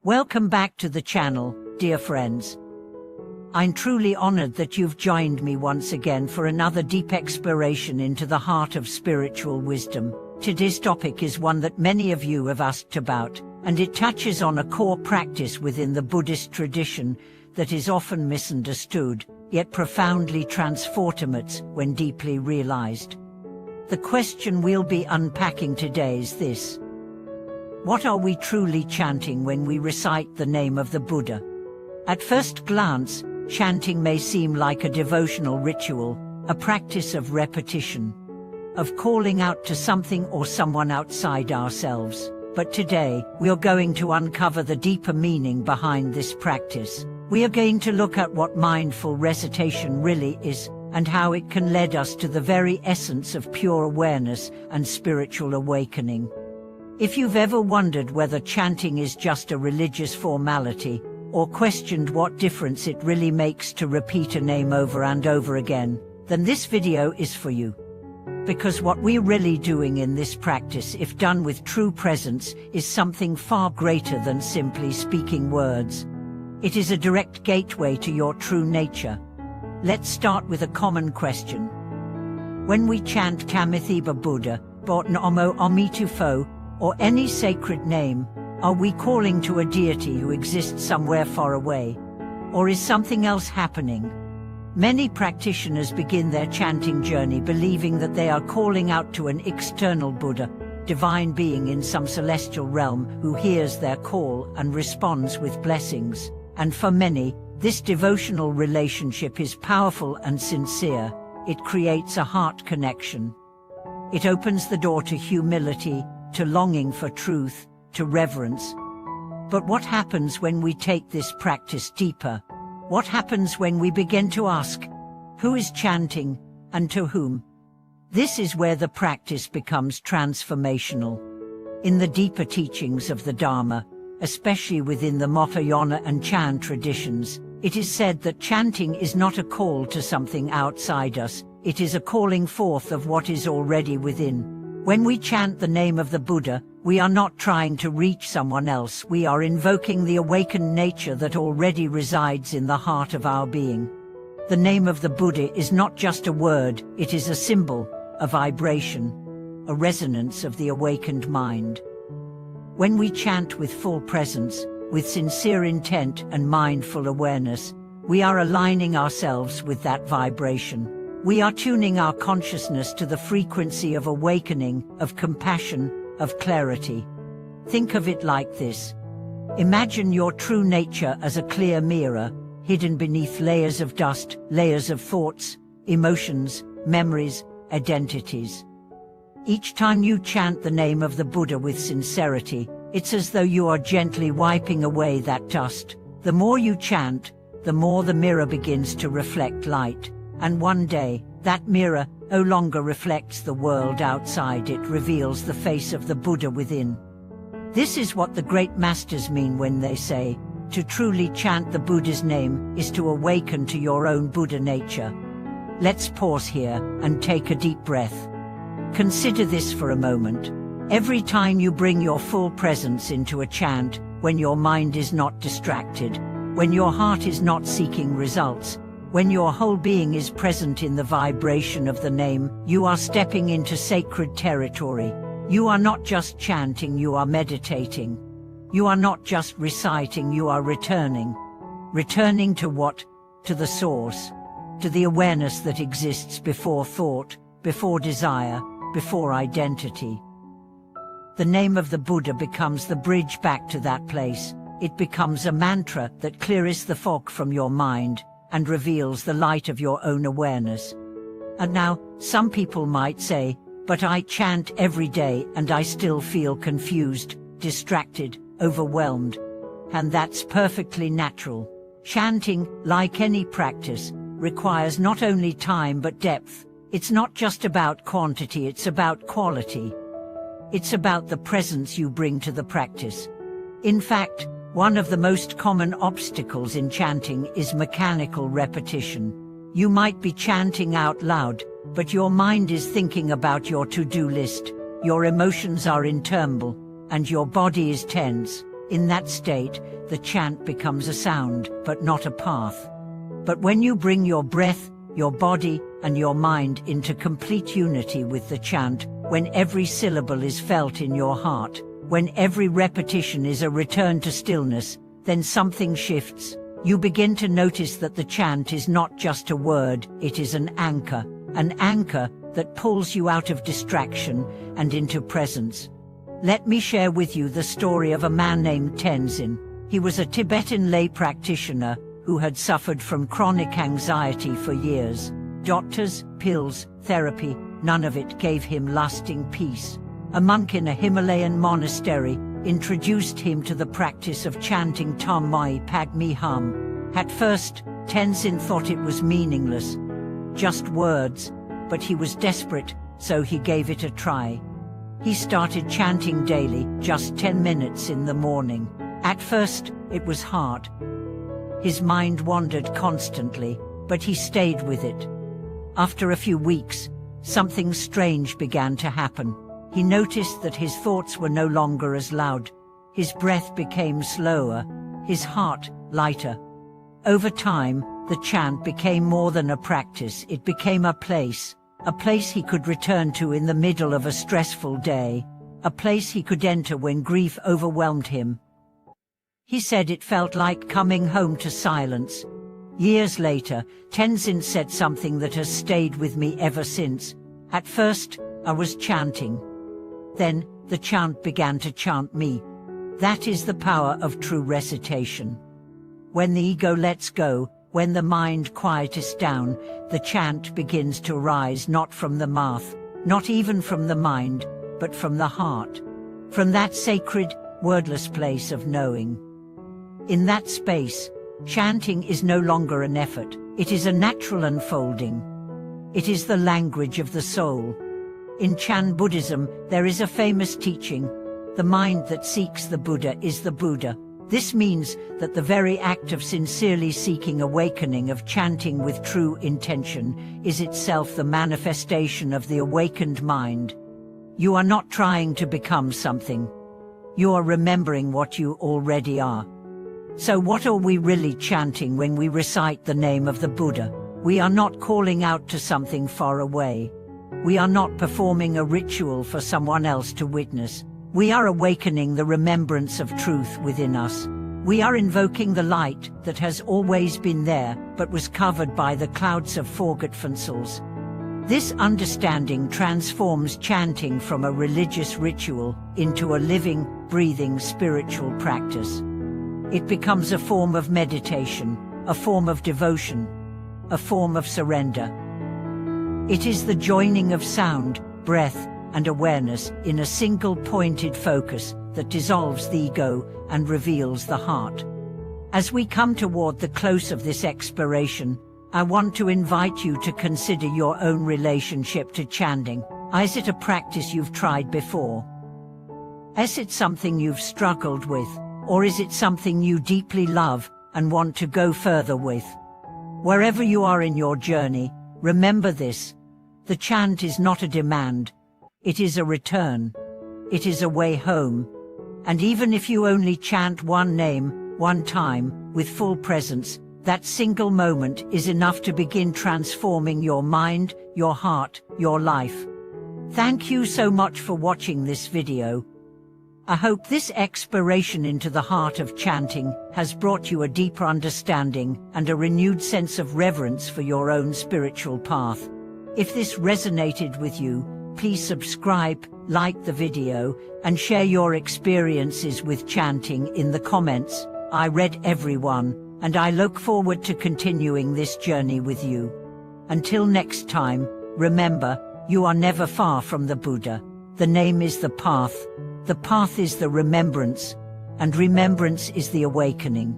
Welcome back to the channel, dear friends. I'm truly honored that you've joined me once again for another deep exploration into the heart of spiritual wisdom. Today's topic is one that many of you have asked about, and it touches on a core practice within the Buddhist tradition that is often misunderstood, yet profoundly transformative when deeply realized. The question we'll be unpacking today is this: what are we truly chanting when we recite the name of the Buddha? At first glance, chanting may seem like a devotional ritual, a practice of repetition, of calling out to something or someone outside ourselves. But today, we are going to uncover the deeper meaning behind this practice. We are going to look at what mindful recitation really is, and how it can lead us to the very essence of pure awareness and spiritual awakening. If you've ever wondered whether chanting is just a religious formality, or questioned what difference it really makes to repeat a name over and over again, then this video is for you. Because what we're really doing in this practice, if done with true presence, is something far greater than simply speaking words. It is a direct gateway to your true nature. Let's start with a common question. When we chant Kamithiba Buddha, Botnomo Omitufo, or any sacred name, are we calling to a deity who exists somewhere far away? Or is something else happening? Many practitioners begin their chanting journey believing that they are calling out to an external Buddha, divine being in some celestial realm who hears their call and responds with blessings. And for many, this devotional relationship is powerful and sincere. It creates a heart connection. It opens the door to humility, to longing for truth, to reverence. But what happens when we take this practice deeper? What happens when we begin to ask, who is chanting, and to whom? This is where the practice becomes transformational. In the deeper teachings of the Dharma, especially within the Mahayana and Chan traditions, it is said that chanting is not a call to something outside us, it is a calling forth of what is already within. When we chant the name of the Buddha, we are not trying to reach someone else, we are invoking the awakened nature that already resides in the heart of our being. The name of the Buddha is not just a word, it is a symbol, a vibration, a resonance of the awakened mind. When we chant with full presence, with sincere intent and mindful awareness, we are aligning ourselves with that vibration. We are tuning our consciousness to the frequency of awakening, of compassion, of clarity. Think of it like this. Imagine your true nature as a clear mirror, hidden beneath layers of dust, layers of thoughts, emotions, memories, identities. Each time you chant the name of the Buddha with sincerity, it's as though you are gently wiping away that dust. The more you chant, the more the mirror begins to reflect light. And one day, that mirror no longer reflects the world outside, it reveals the face of the Buddha within. This is what the great masters mean when they say, to truly chant the Buddha's name is to awaken to your own Buddha nature. Let's pause here and take a deep breath. Consider this for a moment. Every time you bring your full presence into a chant, when your mind is not distracted, when your heart is not seeking results, when your whole being is present in the vibration of the name, you are stepping into sacred territory. You are not just chanting, you are meditating. You are not just reciting, you are returning. Returning to what? To the source. To the awareness that exists before thought, before desire, before identity. The name of the Buddha becomes the bridge back to that place. It becomes a mantra that clears the fog from your mind and reveals the light of your own awareness. And now, some people might say, but I chant every day and I still feel confused, distracted, overwhelmed. And that's perfectly natural. Chanting, like any practice, requires not only time but depth. It's not just about quantity, it's about quality. It's about the presence you bring to the practice. In fact, one of the most common obstacles in chanting is mechanical repetition. You might be chanting out loud, but your mind is thinking about your to-do list, your emotions are in turmoil, and your body is tense. In that state, the chant becomes a sound, but not a path. But when you bring your breath, your body, and your mind into complete unity with the chant, when every syllable is felt in your heart, when every repetition is a return to stillness, then something shifts. You begin to notice that the chant is not just a word, it is an anchor that pulls you out of distraction and into presence. Let me share with you the story of a man named Tenzin. He was a Tibetan lay practitioner who had suffered from chronic anxiety for years. Doctors, pills, therapy, none of it gave him lasting peace. A monk in a Himalayan monastery introduced him to the practice of chanting Tam Mai Pag Mi Hum. At first, Tenzin thought it was meaningless, just words, but he was desperate, so he gave it a try. He started chanting daily, just 10 minutes in the morning. At first, it was hard. His mind wandered constantly, but he stayed with it. After a few weeks, something strange began to happen. He noticed that his thoughts were no longer as loud. His breath became slower, his heart lighter. Over time, the chant became more than a practice. It became a place he could return to in the middle of a stressful day, a place he could enter when grief overwhelmed him. He said it felt like coming home to silence. Years later, Tenzin said something that has stayed with me ever since. At first, I was chanting. Then, the chant began to chant me. That is the power of true recitation. When the ego lets go, when the mind quiets down, the chant begins to rise not from the mouth, not even from the mind, but from the heart. From that sacred, wordless place of knowing. In that space, chanting is no longer an effort, it is a natural unfolding. It is the language of the soul. In Chan Buddhism, there is a famous teaching, the mind that seeks the Buddha is the Buddha. This means that the very act of sincerely seeking awakening, of chanting with true intention, is itself the manifestation of the awakened mind. You are not trying to become something. You are remembering what you already are. So what are we really chanting when we recite the name of the Buddha? We are not calling out to something far away. We are not performing a ritual for someone else to witness. We are awakening the remembrance of truth within us. We are invoking the light that has always been there, but was covered by the clouds of forgetfulness. This understanding transforms chanting from a religious ritual into a living, breathing spiritual practice. It becomes a form of meditation, a form of devotion, a form of surrender. It is the joining of sound, breath, and awareness in a single pointed focus that dissolves the ego and reveals the heart. As we come toward the close of this exploration, I want to invite you to consider your own relationship to chanting. Is it a practice you've tried before? Is it something you've struggled with? Or is it something you deeply love and want to go further with? Wherever you are in your journey, remember this. The chant is not a demand. It is a return. It is a way home. And even if you only chant one name, one time, with full presence, that single moment is enough to begin transforming your mind, your heart, your life. Thank you so much for watching this video. I hope this exploration into the heart of chanting has brought you a deeper understanding and a renewed sense of reverence for your own spiritual path. If this resonated with you, please subscribe, like the video, and share your experiences with chanting in the comments. I read everyone, and I look forward to continuing this journey with you. Until next time, remember, you are never far from the Buddha. The name is the path is the remembrance, and remembrance is the awakening.